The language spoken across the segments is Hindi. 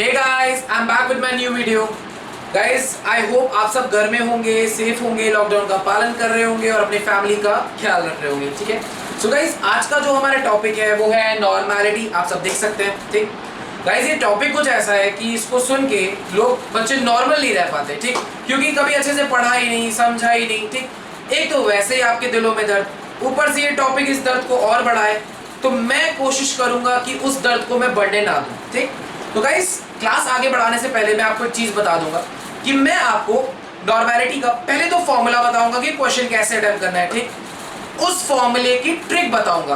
Hey guys, I am back with my new video. Guys, I hope आप सब घर में होंगे, सेफ होंगे, लॉकडाउन का पालन कर रहे होंगे और अपनी फैमिली का ख्याल रख रहे होंगे। ठीक है। सो गाइस, आज का जो हमारा टॉपिक है वो है नॉर्मैलिटी। आप सब देख सकते हैं। ठीक गाइस, ये टॉपिक कुछ ऐसा है कि इसको सुन के लोग बच्चे नॉर्मल नहीं रह पाते। ठीक, क्योंकि कभी अच्छे से पढ़ा ही नहीं, समझा ही नहीं। ठीक, एक तो वैसे ही आपके दिलों में दर्द, ऊपर से ये टॉपिक इस दर्द को और बढ़ाए, तो मैं कोशिश करूंगा कि उस दर्द को मैं बढ़ने ना दूं। ठीक, तो गाइस, क्लास आगे बढ़ाने से पहले मैं आपको एक चीज बता दूंगा कि मैं आपको नॉर्मैलिटी का पहले तो फॉर्मूला बताऊंगा कि क्वेश्चन कैसे अटेम्प्ट करना है। ठीक, उस फॉर्मूले की ट्रिक बताऊंगा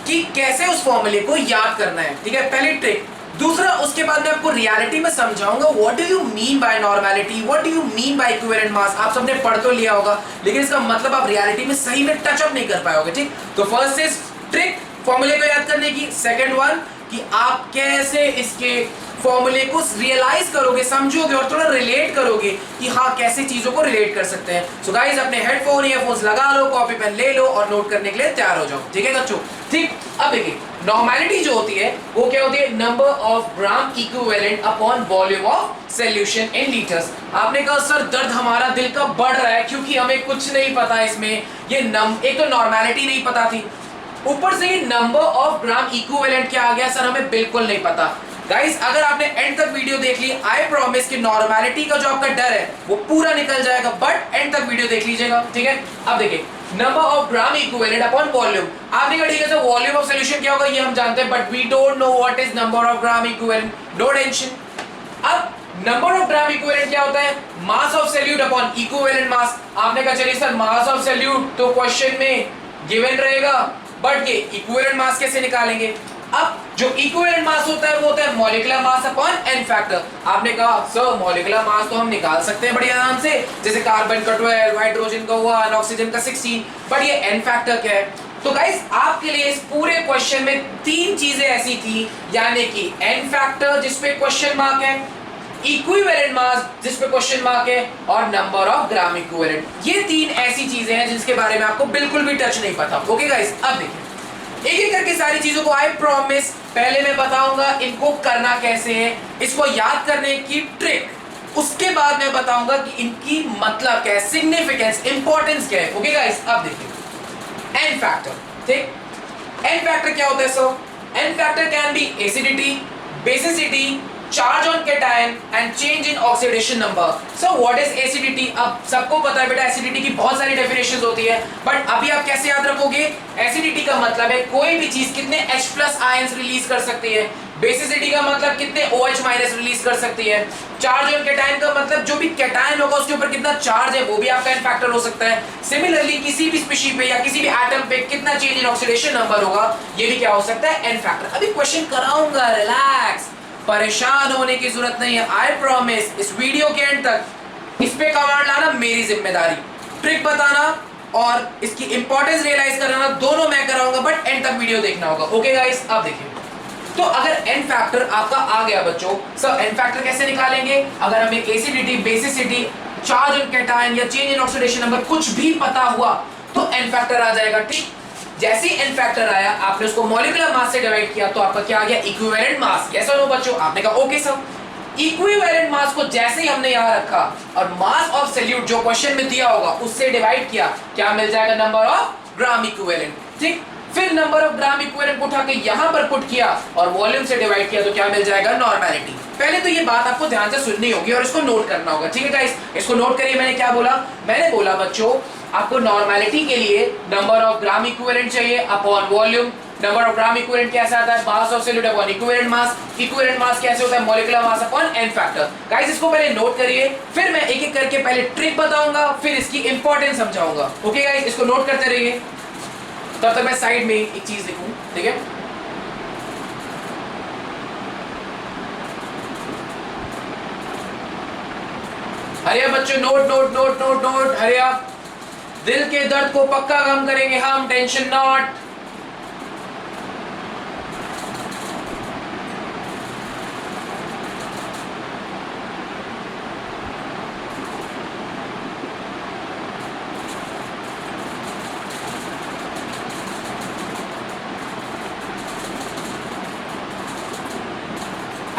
कि कैसे उस फॉर्मूले को याद करना है। ठीक है, पहली ट्रिक। दूसरा, उसके बाद मैं आपको रियलिटी में समझाऊंगा what do you mean bye normality, what do you mean by equivalent मास। आप सबने पढ़ तो लिया होगा, लेकिन इसका मतलब आप रियलिटी में सही में टच अप नहीं कर पाओगे। ठीक, तो फर्स्ट इज ट्रिक फॉर्मूले को याद करने की। सेकंड वन कि आप कैसे इसके फॉर्मूले को रियलाइज करोगे, समझोगे और थोड़ा रिलेट करोगे कि हाँ कैसे चीजों को रिलेट कर सकते हैं। सो गाइस, अपने हेडफोन ईयरफोन्स लगा लो, कॉपी पेन ले लो और नोट करने के लिए तैयार हो जाओ। ठीक है बच्चों। ठीक, अब देखिए, नॉर्मैलिटी जो होती है वो क्या होती है? Number of gram equivalent upon volume of solution in litres. आपने कहा सर दर्द हमारा दिल का बढ़ रहा है क्योंकि हमें कुछ नहीं पता इसमें। ये एक तो नॉर्मैलिटी नहीं पता थी, ऊपर से ये नंबर ऑफ ग्राम इक्विवेलेंट क्या आ गया सर, हमें बिल्कुल नहीं पता। गाइस, अगर आपने एंड तक वीडियो देख ली, आई प्रॉमिस कि नॉर्मैलिटी का जो आपका डर है वो पूरा निकल जाएगा, बट एंड तक वीडियो देख लीजिएगा। ठीक है, अब देखिए, number of gram equivalent upon volume. आपने कहा ठीक है सर वॉल्यूम ऑफ सॉल्यूशन क्या होगा ये हम जानते हैं, but we don't know what is number of gram equivalent. No tension. अब नंबर ऑफ ग्राम इक्विवेलेंट क्या होता है? Mass of solute upon equivalent mass. आपने कहा चलिए सर मास ऑफ सॉल्यूट तो क्वेश्चन में गिवन रहेगा, बट ये इक्विवेलेंट मास कैसे निकालेंगे? अब जो इक्विवेलेंट मास होता है वो होता है molecular mass upon N factor. आपने कहा सर मॉलिक्यूलर मास तो हम निकाल सकते हैं बड़ी आराम से, जैसे कार्बन का 12, हाइड्रोजन का 1, ऑक्सीजन का 16, बट ये एन फैक्टर क्या है? तो गाइस, आपके लिए इस पूरे क्वेश्चन में तीन चीजें ऐसी थी, यानी कि एन फैक्टर जिस पे क्वेश्चन मार्क है, इक्विवेलेंट मास जिस पे क्वेश्चन मार्क है, और नंबर ऑफ ग्राम इक्विवेलेंट। ये तीन ऐसी चीजें हैं जिसके बारे में आपको बिल्कुल भी टच नहीं पता। ओके गाइस, अब देखिए एक एक करके सारी चीजों को आई प्रॉमिस पहले मैं बताऊंगा इनको करना कैसे है, इसको याद करने की ट्रिक, उसके बाद मैं बताऊंगा कि इनकी मतलब क्या है, सिग्निफिकेंस, इंपॉर्टेंस क्या है। ओके गाइस, अब देखिए एन फैक्टर। ठीक, एन फैक्टर क्या होता है sir? N factor can be acidity, basicity, charge on cation and change in oxidation number. So what is acidity? अब सबको पता है बेटा एसिडिटी की बहुत सारी डेफिनेशंस होती है, बट अभी आप कैसे याद रखोगे? एसिडिटी का मतलब है कोई भी चीज कितने H+ आयंस रिलीज कर सकती है। बेसिसिटी का मतलब कितने OH- रिलीज कर सकती है। चार्ज ऑन कैटायन का मतलब जो भी कैटायन होगा उसके ऊपर कितना चार्ज है वो भी आपका एन फैक्टर हो सकता है। सिमिलरली किसी भी स्पीशीज पे या किसी भी एटम पे कितना चेंज इन ऑक्सीडेशन नंबर होगा ये भी क्या हो सकता है? N factor. अभी क्वेश्चन कराऊंगा, रिलैक्स, परेशान होने की जरूरत नहीं है। आई प्रॉमिस इस वीडियो के एंड तक इस पे कमांड लाना मेरी जिम्मेदारी, ट्रिक बताना और इसकी इंपॉर्टेंस रियलाइज कराना दोनों मैं कराऊंगा, बट एंड तक वीडियो देखना होगा। ओके गाइस, अब देखिए, तो अगर एन फैक्टर आपका आ गया बच्चों, सर एन फैक्टर कैसे निकालेंगे? अगर हमें acidity, basicity, charge on cation या चेंज इन ऑक्सीडेशन नंबर कुछ भी पता हुआ तो एन फैक्टर आ जाएगा। ठीक, जैसे ही एन फैक्टर आया आपने उसको मॉलिक्यूलर मास से डिवाइड किया तो आपका क्या आ गया? Equivalent mass. यस और नो बच्चों? आपने कहा ओके सर। इक्विवेलेंट मास को जैसे ही हमने यहां रखा और मास ऑफ सॉल्यूट जो क्वेश्चन में दिया होगा उससे डिवाइड किया, क्या मिल जाएगा? Number of gram equivalent. ठीक, फिर नंबर ऑफ ग्राम इक्विवेलेंट को उठा के यहां पर पुट किया और वॉल्यूम से डिवाइड किया तो क्या मिल जाएगा? नॉर्मैलिटी। पहले तो ये बात आपको ध्यान से सुननी होगी और इसको नोट करना होगा। ठीक है गाइस, इसको नोट करिए। मैंने क्या बोला? मैंने बोला बच्चों आपको नॉर्मैलिटी के लिए नंबर ऑफ ग्राम इक्विवेलेंट चाहिए upon volume. Number of gram equivalent कैसे आता है? Mass of solute upon equivalent mass. Equivalent mass कैसे होता है? Molecular mass upon N factor. Guys, इसको पहले नोट करिए, फिर मैं एक एक करके पहले ट्रिक बताऊंगा, फिर इसकी इंपॉर्टेंस समझाऊंगा। ओके गाइस, इसको नोट करते रहिए, तब तक मैं साइड में एक चीज लिखूं। ठीक है, अरे बच्चों note note note note note, अरे आप दिल के दर्द को पक्का कम करेंगे हम, टेंशन नॉट।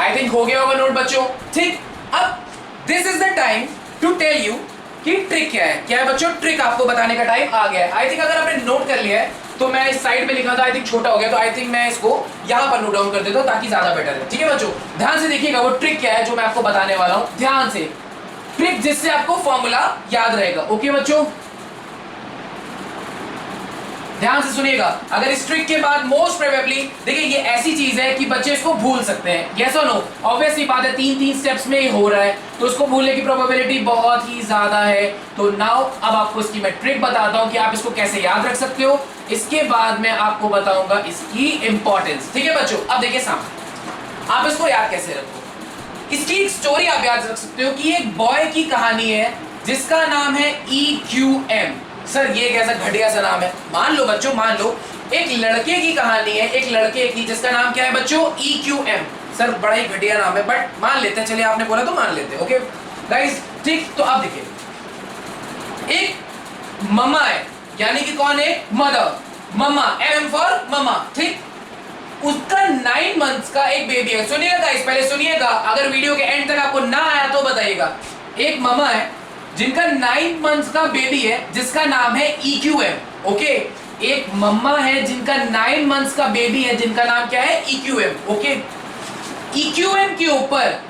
आई थिंक हो गया होगा नोट बच्चों, ठीक। अब this is the time to tell you कि ट्रिक क्या है बच्चों, ट्रिक आपको बताने का टाइम आ गया है। आई थिंक अगर आपने नोट कर लिया है तो मैं इस साइड में लिखा था, आई थिंक छोटा हो गया, तो आई थिंक मैं इसको यहां पर नोट डाउन कर देता हूं ताकि ज्यादा बेटर है, ठीक है बच्चों। ध्यान से देखिएगा वो ट्रिक क्या है जो मैं आपको बताने वाला हूं, ध्यान से, ट्रिक जिससे आपको फॉर्मूला याद रहेगा। ओके बच्चों, ध्यान से सुनिएगा। अगर इस ट्रिक के बाद मोस्ट प्रोबेबली, देखिए ये ऐसी चीज है कि बच्चे इसको भूल सकते हैं, यस और नो, ऑब्वियसली बात है, 3 स्टेप्स में ही हो रहा है तो उसको भूलने की प्रोबेबिलिटी बहुत ही ज्यादा है। तो नाउ अब आपको इसकी मैं ट्रिक बताता हूं कि आप इसको कैसे याद रख सकते हो, इसके बाद मैं आपको बताऊंगा इसकी इंपॉर्टेंस, ठीक है बच्चों। अब देखिए सामने, आप इसको याद कैसे रखो, इसकी एक स्टोरी आप याद रख सकते हो कि एक बॉय की कहानी है जिसका नाम है EQM। सर ये कैसा घटिया सा नाम है, मान लो बच्चों, मान लो एक लड़के की कहानी है, एक लड़के की जिसका नाम क्या है बच्चों, EQM। सर बड़ा ही घटिया नाम है बट मान लेते हैं, चलिए आपने बोला तो मान लेते हैं, ओके गाइस, ठीक। तो अब देखिए एक मम्मा है, यानी कि कौन है, मदर, मम्मा, MM फॉर मम्मा, ठीक। उसका 9 मंथ्स का एक बेबी है। सुनिएगा गाइस, पहले सुनिएगा, अगर वीडियो के एंड तक आपको ना आया तो बताइएगा। एक मम्मा है जिनका 9 मंथ्स का बेबी है जिसका नाम है EQM, ओके। एक मम्मा है जिनका 9 मंथ्स का बेबी है जिनका नाम क्या है, EQM, ओके। EQM के ऊपर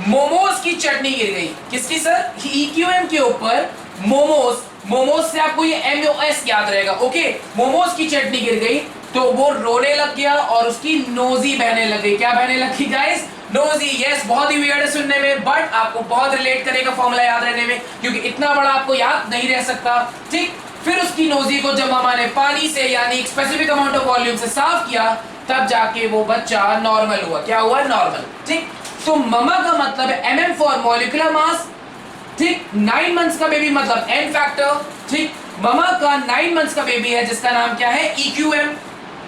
मोमोज की चटनी गिर गई, किसकी सर, EQM के ऊपर मोमोज, मोमोज से आपको ये MOS याद रहेगा, ओके। मोमोज की चटनी गिर गई तो वो रोने लग गया और उसकी नोजी बहने लग गई। क्या बहने लगी गाइस, नोजी, यस। बहुत ही वियर्ड है सुनने में बट आपको बहुत रिलेट करेगा फॉर्मूला याद रहने में, क्योंकि इतना बड़ा आपको याद नहीं रह सकता, ठीक। फिर उसकी नोजी को जब मामा ने पानी से यानी एक स्पेसिफिक अमाउंट ऑफ वॉल्यूम से साफ किया तब जाके वो बच्चा नॉर्मल हुआ। क्या हुआ, नॉर्मल, ठीक। तो ममा का मतलब है MM फॉर मॉलिक्यूलर मास, ठीक। 9 मंथ्स का बेबी मतलब N फैक्टर, ठीक। ममा का 9 मंथ्स का बेबी है जिसका नाम क्या है, EQM।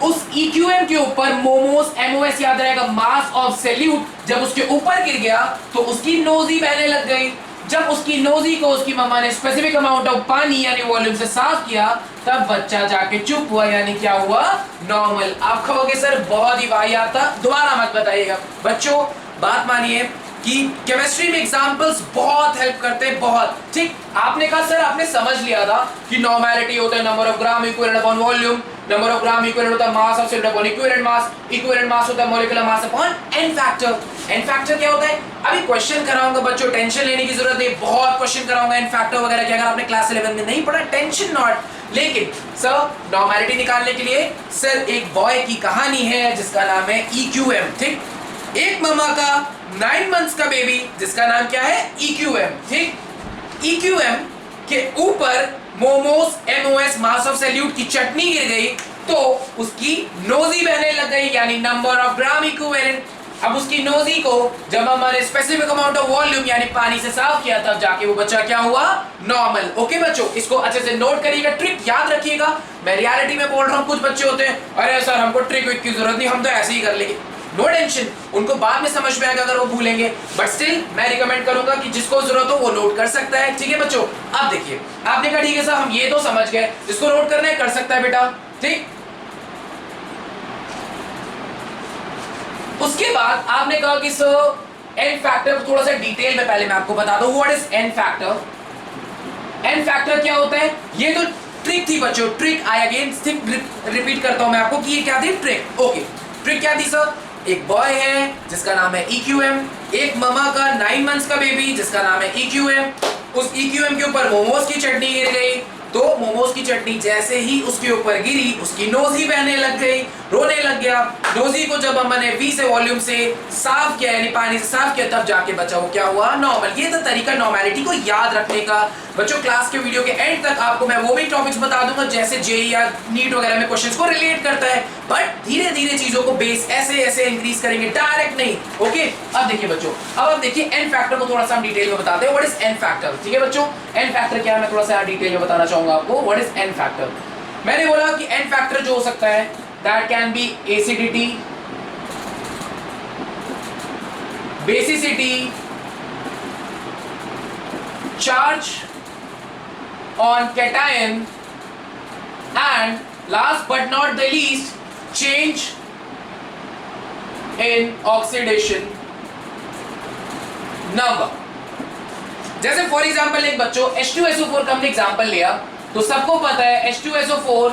उस EQM के ऊपर मोमोस, MOS याद रहेगा, मास ऑफ सैल्यूट, जब उसके ऊपर गिर गया तो उसकी नोजी बहने लग गई। जब उसकी नोजी को उसकी मम्मा ने स्पेसिफिक अमाउंट ऑफ पानी यानी वॉल्यूम से साफ किया तब बच्चा जाके चुप हुआ, यानी क्या हुआ, नॉर्मल। आप कहोगे सर बहुत ही वाहियात था, दोबारा मत बताइएगा बच्चों, बात मानिए कि केमिस्ट्री में एग्जांपल्स बहुत हेल्प करते हैं, बहुत, ठीक। आपने कहा सर आपने समझ लिया था कि नॉर्मैलिटी होता है number of gram equivalent upon volume, number of gram equivalent होता है mass of solid upon equivalent मास होता है molecular mass upon N factor. N factor क्या होता है, अभी क्वेश्चन कराऊंगा बच्चों, टेंशन लेने की जरूरत नहीं, बहुत क्वेश्चन कराऊंगा N फैक्टर वगैरह की, अगर आपने क्लास 11 में नहीं पढ़ा टेंशन नॉट। लेकिन सर नॉर्मैलिटी निकालने के लिए सर एक बॉय की कहानी है जिसका नाम है EQM, ठीक। एक मम्मा का 9 मंथ्स का बेबी जिसका नाम क्या है, EQM, ठीक। EQM के ऊपर momos, MOS, mass of salute की चटनी गिर गई तो उसकी नोजी बहने लग गई, यानी नंबर ऑफ ग्राम इक्विवेलेंट। अब उसकी नोजी को जब हमारे स्पेसिफिक अमाउंट ऑफ वॉल्यूम यानी पानी से साफ किया तब जाके वो बच्चा क्या हुआ, नॉर्मल। ओके बच्चों, इसको अच्छे से नोट करिएगा, ट्रिक याद रखिएगा। मैं रियलिटी में बोल रहा हूँ, कुछ बच्चे होते हैं अरे सर हमको ट्रिक विक की जरूरत नहीं, हम तो ऐसे ही कर लेंगे, नो टेंशन, उनको बाद में समझ में आएगा अगर वो भूलेंगे, बट स्टिल मैं रिकमेंड करूंगा कि जिसको जरूरत हो वो नोट कर सकता है, ठीक है बच्चों। अब देखिए, आपने कहा ठीक है सर हम ये तो समझ गए, जिसको नोट करना है कर सकता है बेटा, ठीक। उसके बाद आपने कहा कि सर N फैक्टर थोड़ा सा डिटेल में पहले मैं आपको बता दूं, what is N factor. N factor क्या होता है, ये तो ट्रिक थी बच्चों, ट्रिक आई अगेन रिपीट करता हूं मैं आपको कि ये क्या थी, ट्रिक। ओके, ट्रिक क्या थी सर, एक बॉय है जिसका नाम है EQM, एक ममा का 9 मंथ्स का बेबी जिसका नाम है EQM, उस EQM के ऊपर मोमोज की चटनी गिर गई तो मोमोज की चटनी जैसे ही उसके ऊपर गिरी उसकी नोजी बहने लग गई, रोने लग गया। नोजी को जब हमने V से वॉल्यूम से साफ किया यानी पानी से साफ किया तब जाके बच्चा वो क्या हुआ, नॉर्मल। ये तो तरीका नॉर्मैलिटी को याद रखने का। बच्चों क्लास के वीडियो के एंड तक आपको मैं वो भी टॉपिक्स बता दूंगा जैसे जेई या नीट वगैरह में क्वेश्चंस को रिलेट करता है, बट धीरे धीरे चीजों को बेस ऐसे ऐसे इंक्रीज करेंगे, डायरेक्ट नहीं। ओके, अब देखिए बच्चों, अब देखिए एन फैक्टर को थोड़ा सा हम डिटेल में बताते हैं, व्हाट इज एन फैक्टर। ठीक है बच्चों, एन फैक्टर क्या है मैं थोड़ा सा डिटेल में बताना चाहूंगा आपको, व्हाट इज एन फैक्टर। मैंने बोला कि एन फैक्टर जो हो सकता है that can be acidity, basicity, charge on cation, and last but not the least change in oxidation number. जैसे फॉर एग्जांपल एक बच्चों H2SO4 का हमने एग्जांपल लिया, तो सबको पता है H2SO4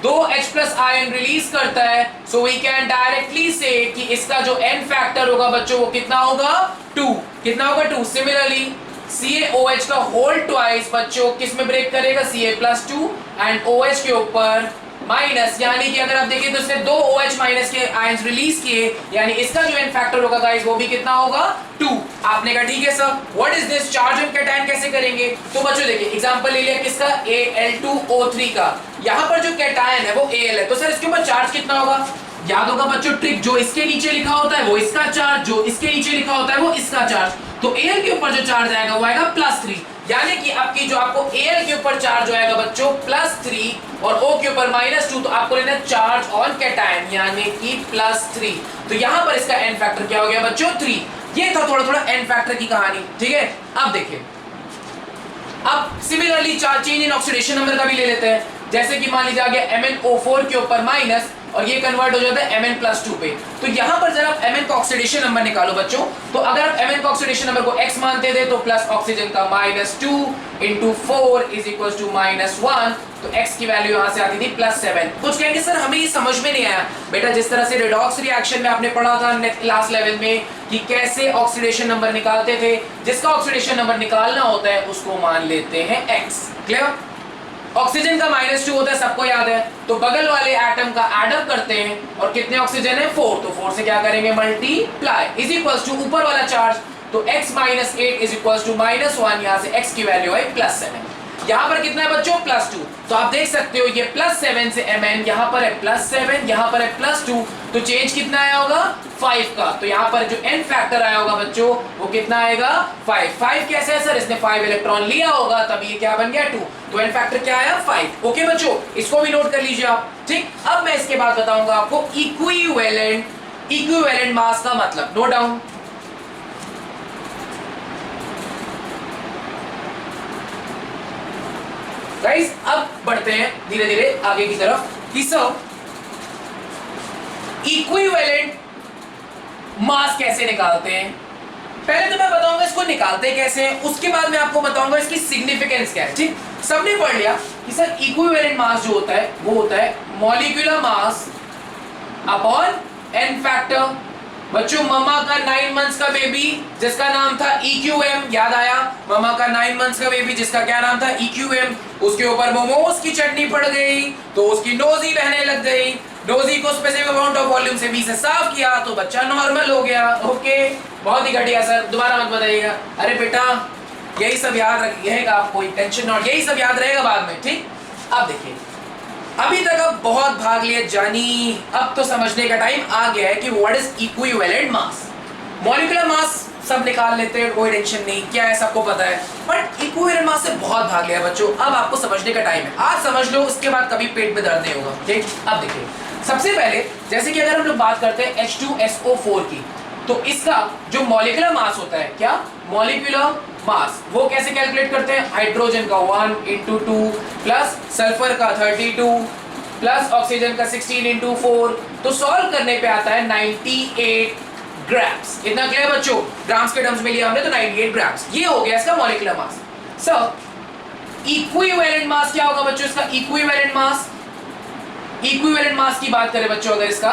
दो H प्लस आयन रिलीज करता है, सो वी कैन डायरेक्टली से कि इसका जो n फैक्टर होगा बच्चों वो कितना होगा 2। कितना होगा 2। सिमिलरली CaOH का होल ट्वाइस बच्चों किस में ब्रेक करेगा Ca+2 एंड OH के ऊपर माइनस, यानी कि अगर आप देखिए तो इसने दो OH माइनस के आयंस रिलीज किए, यानी इसका जो n फैक्टर होगा गाइस वो भी कितना होगा 2। आपने कहा ठीक है sir what is this, charge and cation कैसे करेंगे? तो बच्चों देखिए एग्जांपल ले लिया किसका Al2O3 का, यहाँ पर जो कैटायन है वो Al है, तो सर इसके ऊपर चार्ज कितना होगा? याद होगा बच्चों ट्रिक, जो इसके नीचे लिखा होता है वो इसका चार्ज, जो इसके नीचे लिखा होता है वो इसका चार्ज, तो Al के ऊपर जो चार्ज आएगा वो आएगा +3, यानी कि आपकी जो आपको Al के ऊपर चार्ज आएगा बच्चों +3 और O के ऊपर -2, तो आपको लेना है चार्ज ऑन कैटायन यानी कि +3, तो यहां पर इसका n फैक्टर क्या हो गया बच्चों 3। ये था थोड़ा थोड़ा n फैक्टर की कहानी, ठीक है। अब देखिए, अब similarly change in oxidation number का भी ले लेते हैं, जैसे कि मान लीजिए आ गया MnO4 के ऊपर माइनस और ये कन्वर्ट हो जाता है Mn+2 पे, तो यहां पर जरा Mn का ऑक्सीडेशन नंबर निकालो बच्चों, तो अगर आप Mn का ऑक्सीडेशन नंबर को x मानते थे तो प्लस ऑक्सीजन का -2 × 4 = -1, तो x की वैल्यू यहां से आती थी +7। कुछ कहेंगे सर हमें ये समझ में नहीं आया बेटा, जिस तरह से रेडॉक्स रिएक्शन में आपने पढ़ा था क्लास लेवल में कि कैसे ऑक्सीडेशन नंबर निकालते थे, जिसका ऑक्सीडेशन नंबर निकालना होता है उसको मान लेते हैं x। क्लियर? ऑक्सीजन का -2 होता है सबको याद है, तो बगल वाले एटम का एडअप करते हैं और कितने ऑक्सीजन है 4, तो 4 से क्या करेंगे मल्टीप्लाई = ऊपर वाला चार्ज, तो x - 8 = -1, यहां से x की वैल्यू है +7। यहां पर कितना है बच्चों +2, तो आप देख सकते हो ये +7 से Mn, यहां पर है +7, यहां पर है +2, तो चेंज कितना आया होगा 5 का, तो यहां पर जो n फैक्टर आया होगा बच्चों वो कितना आएगा 5। 5 कैसे है सर, इसने 5 इलेक्ट्रॉन लिया होगा तब ये क्या बन गया 2, तो n फैक्टर क्या आया 5। ओके बच्चों, इसको भी नोट कर लीजिए आप, ठीक। अब मैं इसके बाद बताऊंगा आपको इक्विवेलेंट मास का मतलब, नोट डाउन। गाइस अब बढ़ते हैं धीरे धीरे आगे की तरफ कि सब इक्विवेलेंट मास कैसे निकालते हैं। पहले तो मैं बताऊंगा इसको निकालते कैसे हैं, उसके बाद मैं आपको बताऊंगा इसकी सिग्निफिकेंस क्या है, ठीक। सबने पढ़ लिया कि सर इक्विवेलेंट मास जो होता है वो होता है molecular mass upon n factor. बच्चों मम्मा का 9 मंथ्स का बेबी जिसका नाम था EQM, याद आया? मम्मा का 9 मंथ्स का बेबी जिसका क्या नाम था EQM, उसके ऊपर मोमोज की चटनी पड़ गई तो उसकी नोजी बहने लग गई, नोजी को स्पेसिफिक अमाउंट ऑफ वॉल्यूम से 20 से साफ किया तो बच्चा नॉर्मल हो गया। ओके, बहुत ही घटिया सर, दोबारा मत बताइएगा। अरे बेटा यही सब याद रखिएगा आप, कोई टेंशन नॉट, यही सब याद रहेगा बाद में, ठीक। अब देखिए, अभी तक अब बहुत भाग लिए जानी, अब तो समझने का टाइम आ गया है कि what is equivalent mass. Molecular mass सब निकाल लेते हैं, कोई टेंशन नहीं, क्या है सबको पता है, बट इक्विवेलेंट मास से बहुत भाग लिया बच्चों, अब आपको समझने का टाइम है। आज समझ लो, उसके बाद कभी पेट में दर्द नहीं होगा, ठीक। अब देखिए, सबसे पहले जैसे कि अगर हम लोग बात करते हैं H2SO4 की, तो इसका जो मॉलिक्यूलर मास होता है, क्या मॉलिक्यूलर मास, वो कैसे कैलकुलेट करते हैं? हाइड्रोजन का 1 × 2 प्लस सल्फर का 32 प्लस ऑक्सीजन का 16 × 4, तो सॉल्व करने पे आता है 98 ग्राम्स। इतना क्लियर बच्चों? ग्राम्स के टर्म्स में लिया हमने तो 98 ग्राम्स, ये हो गया इसका molecular mass. Sir equivalent mass क्या होगा बच्चों इसका? इक्विवेलेंट मास की बात करें बच्चों अगर इसका,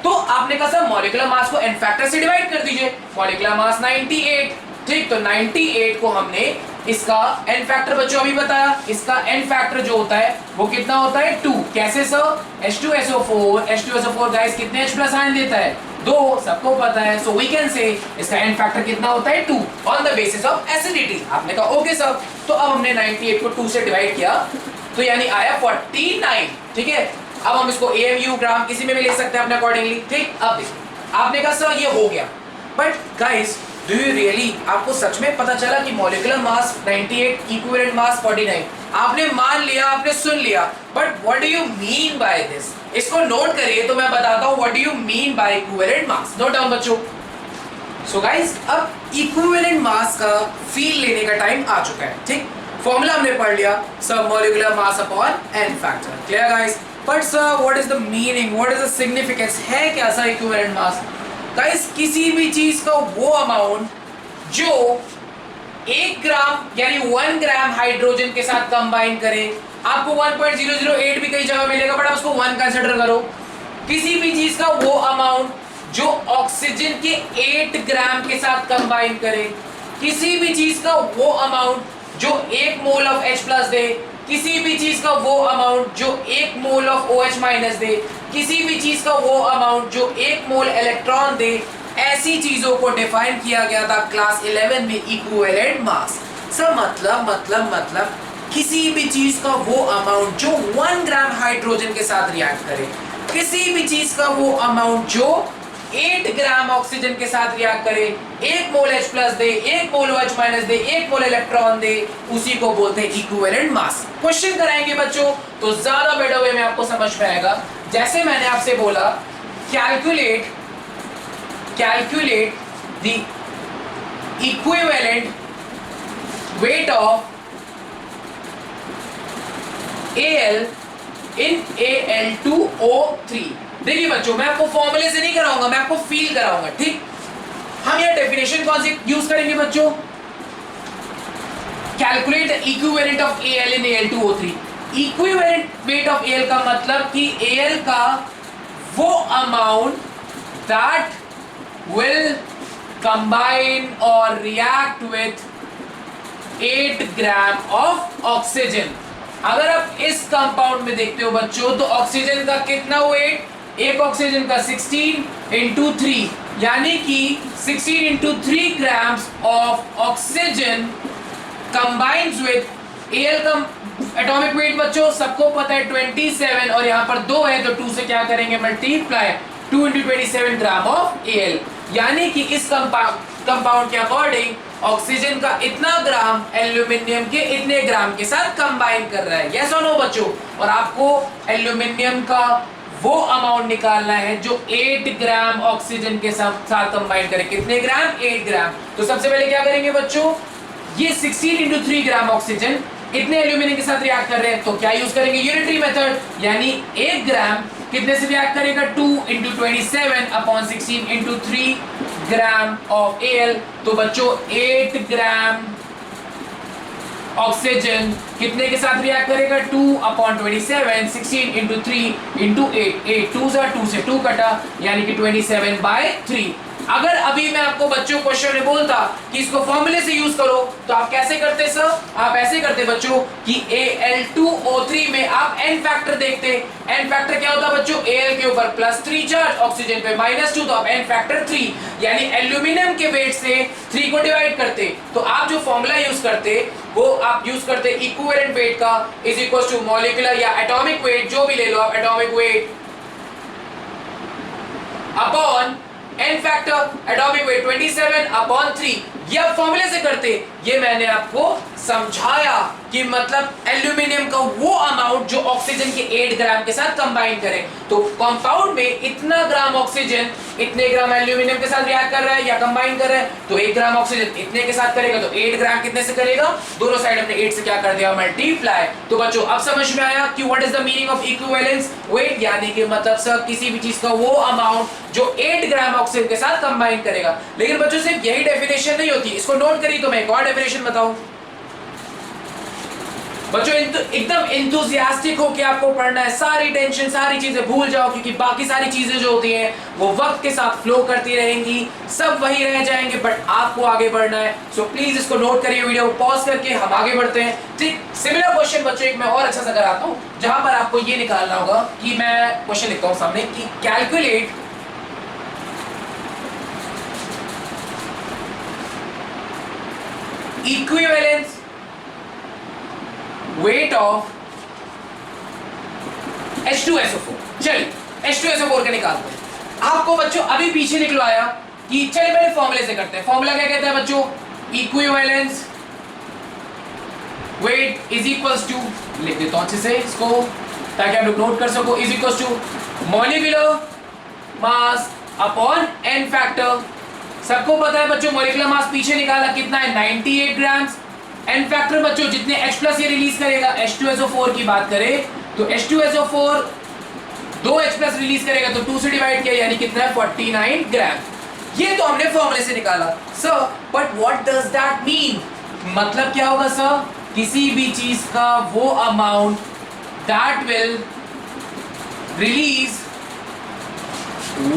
तो आपने कहा सर मॉलिक्यूलर मास को n फैक्टर से डिवाइड कर दीजिए, मॉलिक्यूलर मास 98, ठीक। तो 98 को हमने इसका n फैक्टर बच्चों अभी बताया, इसका n फैक्टर जो होता है वो कितना होता है 2। कैसे सर? H2SO4 गाइस कितने H प्लस आयन देता है? 2, सबको पता है, सो वी कैन से इसका n फैक्टर कितना होता है 2 on the basis of acidity. आपने कहा ओके सर, तो अब हमने 98 को 2 से डिवाइड किया तो यानी आया 49, ठीक है। अब हम इसको AMU ग्राम किसी में भी ले सकते हैं अपने अकॉर्डिंगली, ठीक। अब देखिए, आपने कहा सर ये हो गया, but guys do you really, आपको सच में पता चला कि मॉलिक्यूलर मास 98, इक्विवेलेंट मास 49, आपने मान लिया, आपने सुन लिया, but what do you mean by this? इसको नोट करिए तो मैं बताता हूं what do you mean by equivalent mass. Note down बच्चों। सो गाइस अब इक्विवेलेंट मास का फील लेने का टाइम आ चुका है, ठीक। फॉर्मूला हमने पढ़ लिया, सब molecular mass upon n factor, clear guys. But sir what is the meaning, what is the significance, है क्या सर इक्विवेलेंट मास? गाइस किसी भी चीज का वो अमाउंट जो 1 ग्राम यानी 1 ग्राम हाइड्रोजन के साथ कंबाइन करे। आपको 1.008 भी कई जगह मिलेगा, बट आप उसको 1 कंसिडर करो। किसी भी चीज का वो अमाउंट जो ऑक्सीजन के 8 ग्राम के साथ कंबाइन करे। किसी भी चीज का वो अमाउंट जो 1 मोल ऑफ H+ दे। किसी भी चीज का वो अमाउंट जो 1 मोल ऑफ OH- दे। किसी भी चीज का वो अमाउंट जो 1 मोल इलेक्ट्रॉन दे। ऐसी चीजों को डिफाइन किया गया था क्लास 11 में इक्विवेलेंट मास। सर मतलब किसी भी चीज का वो अमाउंट जो 1 ग्राम हाइड्रोजन के साथ रिएक्ट करे। किसी भी चीज का वो अमाउंट जो 8 ग्राम ऑक्सीजन के साथ रिएक्ट करे, 1 मोल H+ दे, 1 मोल OH- दे, 1 मोल इलेक्ट्रॉन दे, उसी को बोलते हैं इक्विवेलेंट मास। क्वेश्चन कराएंगे बच्चों तो ज्यादा बेटर वे में आपको समझ में आएगा। जैसे मैंने आपसे बोला calculate the equivalent weight of Al in Al2O3। देखिए बच्चों, मैं आपको फॉर्मूले से नहीं कराऊंगा, मैं आपको फील कराऊंगा, ठीक। हम यह डेफिनेशन कौन सी यूज करेंगे बच्चों? Calculate the equivalent of Al in Al2O3। Equivalent weight of Al का मतलब कि Al का वो अमाउंट दैट विल कंबाइन और react with 8 gram of oxygen. अगर आप इस कंपाउंड में देखते हो बच्चों, तो ऑक्सीजन का कितना वेट? एक ऑक्सीजन का 16 इंटू 3, यानी कि 16 into 3 grams of oxygen combines with Al का एटॉमिक वेट बच्चों सबको पता है 27, और यहाँ पर 2 है तो 2 से क्या करेंगे multiply, 2 into 27 gram of Al। यानी कि इस कंपाउंड के अकॉर्डिंग ऑक्सीजन का इतना ग्राम एल्यूमिनियम के इतने ग्राम के साथ कंबाइन कर रहा है। यस और नो बच्चों? और आपको एल्यूमिनियम का वो अमाउंट निकालना है जो 8 ग्राम ऑक्सीजन के साथ कंबाइन करे। कितने ग्राम? 8 ग्राम। तो सबसे पहले क्या करेंगे बच्चों, ये 16 इंटू 3 ग्राम ऑक्सीजन इतने एल्यूमिनियम के साथ रिएक्ट कर रहे हैं, तो क्या यूज करेंगे? यूनिटरी मेथड, यानी 1 ग्राम कितने से रिएक्ट करेगा? 2 into 27 upon 16 into 3 gram of Al। तो बच्चों 8 ग्राम ऑक्सीजन कितने के साथ रिएक्ट करेगा? 2 अपॉन 27, 16 इंटू 3 इंटू 8, 8 2 से 2 कटा, यानी कि 27/3। अगर अभी मैं आपको बच्चों क्वेश्चन में बोलता कि इसको फॉर्मूले से यूज करो, तो आप कैसे करते सर? आप ऐसे करते बच्चों कि Al2O3 में आप n फैक्टर देखते। n फैक्टर क्या होता है बच्चों? Al के ऊपर +3 चार्ज, ऑक्सीजन पे -2, तो आप n फैक्टर 3, यानी एल्यूमिनियम के वेट से 3 को डिवाइड करते। तो आप जो फॉर्मूला यूज करते वो आप यूज करते इक्विवेलेंट वेट का इज इक्वल टू मॉलिक्यूलर या एटॉमिक वेट, जो भी ले लो आप, atomic weight upon n factor, atomic weight 27 upon 3। ये आप फॉर्मूले से करते। ये मैंने आपको समझाया कि मतलब एल्यूमिनियम का वो अमाउंट जो ऑक्सीजन के 8 ग्राम के साथ कंबाइन करे। तो कंपाउंड में इतना ग्राम ऑक्सीजन इतने ग्राम एल्यूमिनियम के साथ रिएक्ट कर रहा है या कंबाइन कर रहा है, तो 1 ग्राम ऑक्सीजन इतने के साथ करेगा, तो 8 ग्राम कितने से करेगा? दोनों साइड अपने 8 से क्या कर दिया? मल्टीप्लाई। तो बच्चों अब समझ में आया कि what is the meaning of equivalence weight, यानी कि मतलब सर किसी भी चीज का वो अमाउंट जो 8 ग्राम ऑक्सीजन के साथ कंबाइन करेगा। लेकिन बच्चों सिर्फ यही डेफिनेशन नहीं होती, इसको नोट करिए। तो मैं एक और डेफिनेशन बताऊं बच्चों, एकदम एंथुसियास्टिक होकर आपको पढ़ना है। सारी टेंशन सारी चीजें भूल जाओ, क्योंकि बाकी सारी चीजें जो होती हैं वो वक्त के साथ फ्लो करती रहेंगी, सब वही रह जाएंगे, बट आपको आगे बढ़ना है। सो प्लीज इसको नोट करिए, वीडियो को पॉज करके हम आगे बढ़ते हैं। ठीक सिमिलर क्वेश्चन बच्चों एक मैं और अच्छा सा कराता हूं, जहां पर आपको ये निकालना होगा कि मैं क्वेश्चन लिखता हूं सामने कि calculate equivalence weight of H2SO4। चलिए H2SO4 के निकालते हैं। आपको बच्चों अभी पीछे निकलवाया कि चलिए पहले फॉर्मूले से करते हैं। फॉर्मूला क्या कहता है बच्चों? Equivalence weight is equals to, लिख देता हूं अच्छे से इसको ताकि आप लोग नोट कर सको, is equals to molecular mass upon n factor. सबको पता है बच्चों मॉलिक्यूलर मास पीछे निकाला कितना है? 98 ग्राम्स। n फैक्टर बच्चों जितने H+ ये रिलीज करेगा, H2SO4 की बात करें तो H2SO4 2 H+ रिलीज करेगा, तो 2 से डिवाइड किया, यानी कितना है? 49 ग्राम। ये तो हमने फॉर्मूले से निकाला sir, but what does that mean? मतलब क्या होगा सर? किसी भी चीज का वो amount that will release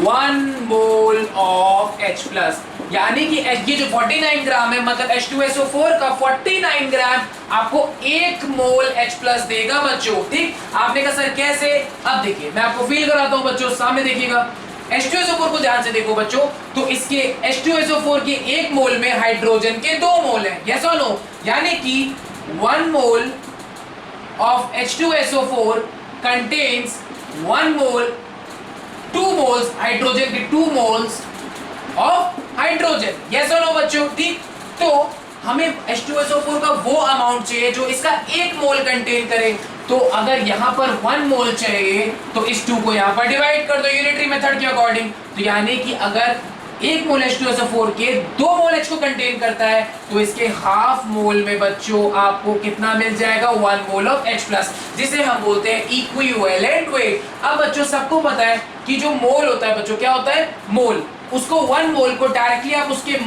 1 mole of H plus, यानी कि ये जो 49 ग्राम है मतलब H2SO4 का 49 ग्राम आपको 1 मोल H प्लस देगा बच्चों। ठीक, आपने कहा सर कैसे? अब देखिए मैं आपको फील कराता हूं बच्चों, सामने देखिएगा H2SO4 को ध्यान से देखो बच्चों, तो इसके H2SO4 के 1 मोल में हाइड्रोजन के 2 मोल हैं, यस और नो? यानी कि 1 mole of H2SO4 contains 1 mole 2 moles hydrogen के 2 मोल्स ऑफ हाइड्रोजन, यस और नो बच्चों? ठीक, तो हमें H2SO4 का वो अमाउंट चाहिए जो इसका 1 मोल कंटेन करे। तो अगर यहाँ पर 1 मोल चाहिए तो इस 2 को यहाँ पर डिवाइड कर दो यूनिटरी मेथड के अकॉर्डिंग। तो यानी कि अगर 1 मोल H2SO4 के 2 मोल H को कंटेन करता है तो इसके हाफ मोल में बच्चों आपको कितना मिल जाएगा? 1 मोल ऑफ H प्लस, जिसे हम बोलते हैं इक्विवेलेंट वेट। अब बच्चों सबको पता है कि जो मोल होता है बच्चों, क्या होता है? मोल। उसको 1 मोल को डायरेक्टली आप उसके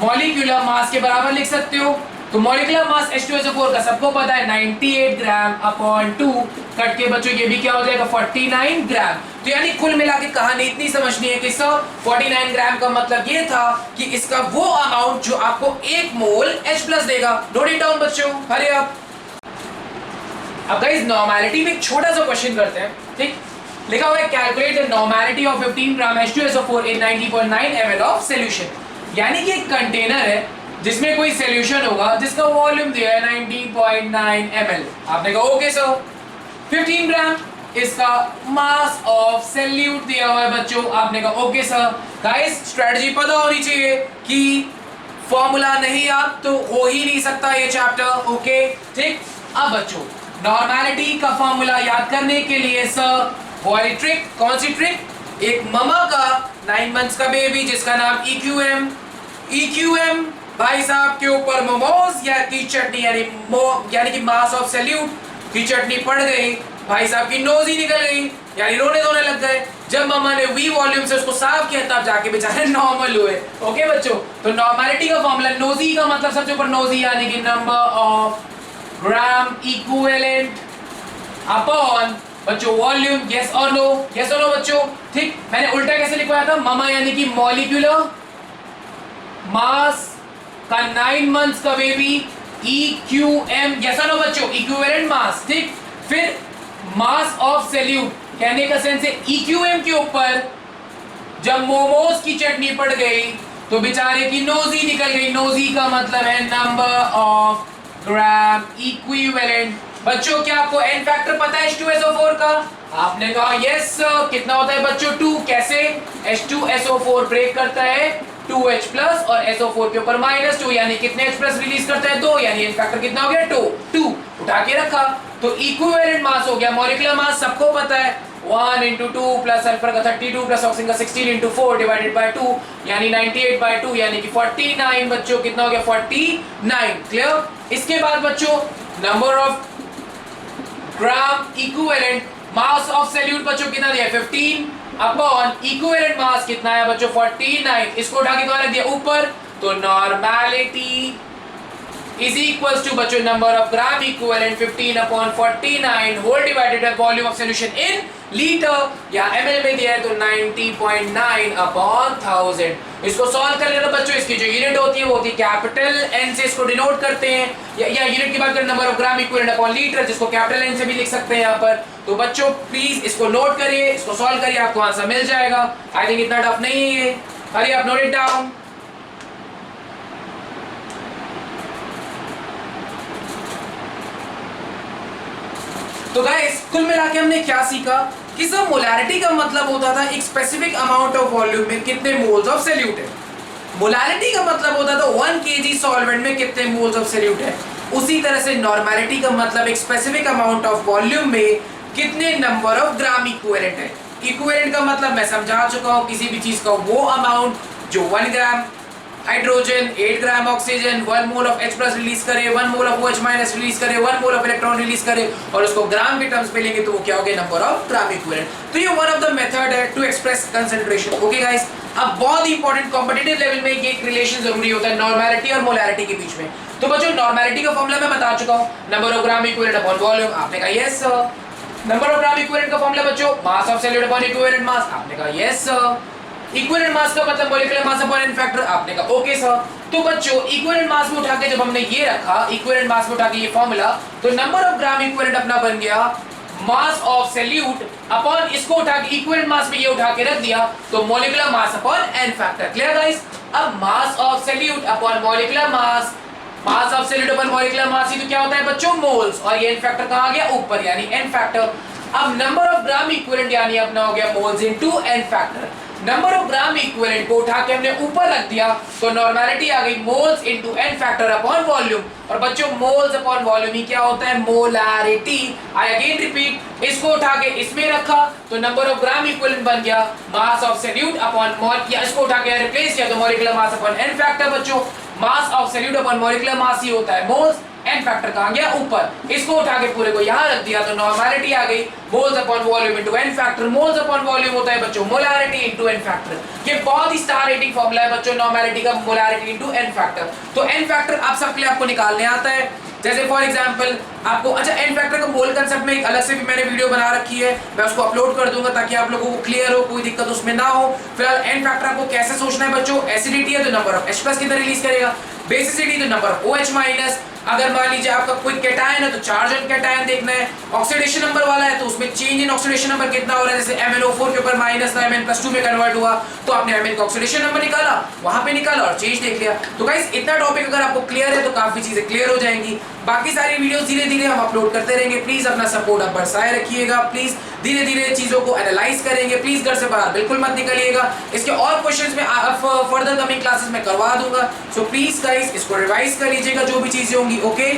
मॉलिक्यूलर मास के बराबर लिख सकते हो। तो मॉलिक्यूलर मास H2SO4 का सबको पता है 98 ग्राम अपॉन 2, कट के बच्चों ये भी क्या हो जाएगा? 49 ग्राम। तो यानी कुल मिला के कहानी इतनी समझनी है कि सर 49 ग्राम का मतलब ये था कि इसका वो अमाउंट जो आपको 1 मोल H प्लस देगा। नोट इट डाउन बच्चों, हरी अप। अब गाइस नॉर्मैलिटी में एक छोटा सा क्वेश्चन करते हैं। ठीक, लिखा हुआ है calculate the normality of 15 gram H2SO4 in 90.9 ml of solution. यानी कि एक कंटेनर है जिसमें कोई सॉल्यूशन होगा जिसका वॉल्यूम दिया है 90.9 ml। आपने कहा ओके सर। 15 ग्राम इसका मास ऑफ सॉल्यूट दिया हुआ है बच्चों। आपने कहा ओके सर। गाइस स्ट्रेटजी पता होनी चाहिए कि फॉर्मूला नहीं आप तो हो ही नहीं सकता ये चैप्टर। ओके ठीक, अब बच्चों नॉर्मैलिटी का फॉर्मूला याद करने के लिए सर वाली ट्रिक, कौन सी ट्रिक? एक ममा का 9 मंथ्स का बेबी जिसका नाम EQM भाई साहब के ऊपर मोमोज या की चटनी यानी कि मास ऑफ सॉल्यूट की चटनी पड़ गई, भाई साहब की नोज ही निकल गई, यानी रोने धोने लग गए। जब मम्मा ने वी वॉल्यूम से उसको साफ किया तब जाके बेचारे नॉर्मल हुए। ओके बच्चों, तो नॉर्मैलिटी का फॉर्मूला नोजी का मतलब सबसे ऊपर नोजी यानी कि number of gram equivalent upon बच्चों वॉल्यूम, यस और नो? यस और नो बच्चों? ठीक, मैंने उल्टा कैसे लिखवाया था? ममा यानी कि मॉलिक्यूलर मास का 9 मंथ्स का बेबी EQM, यस और नो बच्चों? Equivalent mass. ठीक, फिर मास ऑफ सॉल्यूट कहने का सेंस है EQM के ऊपर जब मोमोज की चटनी पड़ गई तो बेचारे की नोजी निकल गई। नोजी का मतलब है नंबर ऑफ ग्राम इक्विवेलेंट। बच्चों क्या आपको n फैक्टर पता है H2SO4 का? आपने कहा यस सर। कितना होता है बच्चों? 2। कैसे? H2SO4 ब्रेक करता है 2H प्लस और SO4 के ऊपर -2, यानी कितने H प्लस रिलीज करता है? 2, यानी n फैक्टर कितना हो गया? 2 उठा के रखा। तो इक्विवेलेंट मास हो गया। मॉलिक्यूलर मास सबको पता है 1 into 2 प्लस सल्फर का 32 प्लस ऑक्सीजन का 16 into 4 डिवाइडेड बाय 2 यानी 98/2 यानी कि 49 बच्चों कितना हो गया? 49। क्लियर? इसके बाद बच्चों number of gram equivalent mass of solute बच्चों कितना दिया? 15 अपॉन इक्विवेलेंट मास कितना है बच्चों? 49। इसको उठा के कौन रख दिया? ऊपर। तो नॉर्मैलिटी is equals to बच्चों number of gram equivalent 15 upon 49 whole divided by volume of solution in litre या ml में दिया है तो 90.9 अपॉन 1000। इसको सॉल्व कर लेना बच्चों। इसकी जो यूनिट होती है वो होती है कैपिटल N से इसको डिनोट करते हैं, या यूनिट की बात करें number of gram equivalent upon litre जिसको कैपिटल N से भी लिख सकते हैं यहाँ पर। तो बच्चों प्लीज इसको नोट करिए, इसको सॉल्व करिए, आपको आंसर मिल जाएगा। आई थिंक इतना टफ नहीं है ये। हरी आप नोट इट डाउन। तो गाइस कुल मिला के हमने क्या सीखा कि सर मोलैरिटी का मतलब होता था एक स्पेसिफिक अमाउंट ऑफ वॉल्यूम में कितने मोल्स ऑफ सॉल्यूट है। मोलैरिटी का मतलब होता था 1 kg सॉल्वेंट में कितने मोल्स ऑफ सॉल्यूट है। उसी तरह से नॉर्मैलिटी का मतलब एक स्पेसिफिक अमाउंट ऑफ वॉल्यूम में कितने नंबर ऑफ ग्राम इक्विवेलेंट है। इक्विवेलेंट का मतलब मैं समझा चुका हूं, किसी भी चीज का वो अमाउंट जो 1 gram hydrogen 8 gram oxygen 1 mole of H+ release करे, 1 मोल ऑफ OH- रिलीज करे, 1 मोल ऑफ इलेक्ट्रॉन रिलीज करे और उसको ग्राम के टर्म्स पे लेंगे तो वो क्या हो गया, नंबर ऑफ ग्राम इक्विवेलेंट। तो ये वन ऑफ द मेथड है to express concentration. Okay guys, अब बहुत इंपॉर्टेंट कॉम्पिटिटिव लेवल में ये एक रिलेशन जरूरी होता है नॉर्मेलिटी और मोलैरिटी के बीच में। तो बच्चों नॉर्मेलिटी का फॉर्मूला मैं बता चुका हूं, number of gram equivalent upon volume, आपने कहा yes sir. Number of gram equivalent का फॉर्मूला बच्चों mass of solute upon equivalent mass, आपने कहा यस सर। इक्विवेलेंट मास का मतलब molecular mass upon n factor, आपने कहा ओके सर। तो बच्चों इक्विवेलेंट मास में उठा के जब हमने ये रखा, इक्विवेलेंट मास में उठा के ये फॉर्मूला, तो नंबर ऑफ ग्राम इक्विवेलेंट अपना बन गया मास ऑफ सॉल्यूट अपॉन इसको उठा के इक्विवेलेंट मास में ये उठा के रख दिया तो molecular mass upon n factor. Clear guys? अब mass of solute upon molecular mass, mass of solute upon molecular mass, ये तो क्या होता है बच्चों मोल्स, और ये n फैक्टर कहां आ गया ऊपर यानी n फैक्टर। अब नंबर ऑफ ग्राम इक्विवेलेंट यानी अपना हो गया moles into n factor. Number of gram equivalent को उठा के हमने ऊपर रख दिया तो नॉर्मेलिटी आ गई moles into n factor upon volume. और बच्चों मोल्स अपॉन वॉल्यूम ही क्या होता है, मोलैरिटी। आई अगेन रिपीट, इसको उठा के इसमें रखा तो नंबर ऑफ ग्राम इक्विवेलेंट बन गया mass of solute upon mole, या इसको उठा के रिप्लेस किया तो molecular mass upon n factor. बच्चों mass of solute upon molecular mass ही होता है मोल्स, n फैक्टर कहां गया ऊपर, इसको उठा के पूरे को यहां रख दिया तो नॉर्मेलिटी आ गई moles upon volume into n factor. Moles upon volume होता है बच्चों मोलैरिटी इनटू n फैक्टर। ये बहुत ही स्टार रेटिंग फार्मूला है बच्चों नॉर्मेलिटी का, मोलैरिटी इनटू n फैक्टर। तो n फैक्टर आप सबके लिए आपको निकालने आता है। जैसे फॉर एग्जांपल आपको, अच्छा n फैक्टर का मोल कांसेप्ट में एक अलग से भी मैंने वीडियो बना रखी है, मैं उसको अपलोड कर दूंगा ताकि आप लोगों को क्लियर हो, कोई दिक्कत उसमें ना हो। फिलहाल n फैक्टर आपको कैसे सोचना है बच्चों, एसिडिटी है तो नंबर ऑफ H+ कितना रिलीज करेगा, बेसिसिटी तो नंबर ऑफ OH-, अगर मान लीजिए आपका कोई कैटायन है तो चार्ज ऑन कैटायन देखना है, ऑक्सीडेशन नंबर वाला है तो उसमें चेंज इन ऑक्सीडेशन नंबर कितना हो रहा है, जैसे MnO4 के ऊपर माइनस था, Mn+2 में कन्वर्ट हुआ तो आपने Mn का ऑक्सीडेशन नंबर निकाला, वहां पे निकाला और चेंज देख लिया। तो गाइस इतना टॉपिक अगर आपको क्लियर है तो काफी चीजें क्लियर हो जाएंगी। बाकी सारी वीडियोस धीरे धीरे हम अपलोड करते रहेंगे, प्लीज अपना सपोर्ट आप बरसाए रखिएगा, प्लीज धीरे धीरे चीजों को एनालाइज करेंगे, प्लीज घर से बाहर बिल्कुल मत निकलिएगा। इसके और क्वेश्चंस में फर्दर कमिंग क्लासेस में करवा दूंगा, सो प्लीज गाइस इसको रिवाइज कर लीजिएगा जो भी चीजें होंगी। ओके।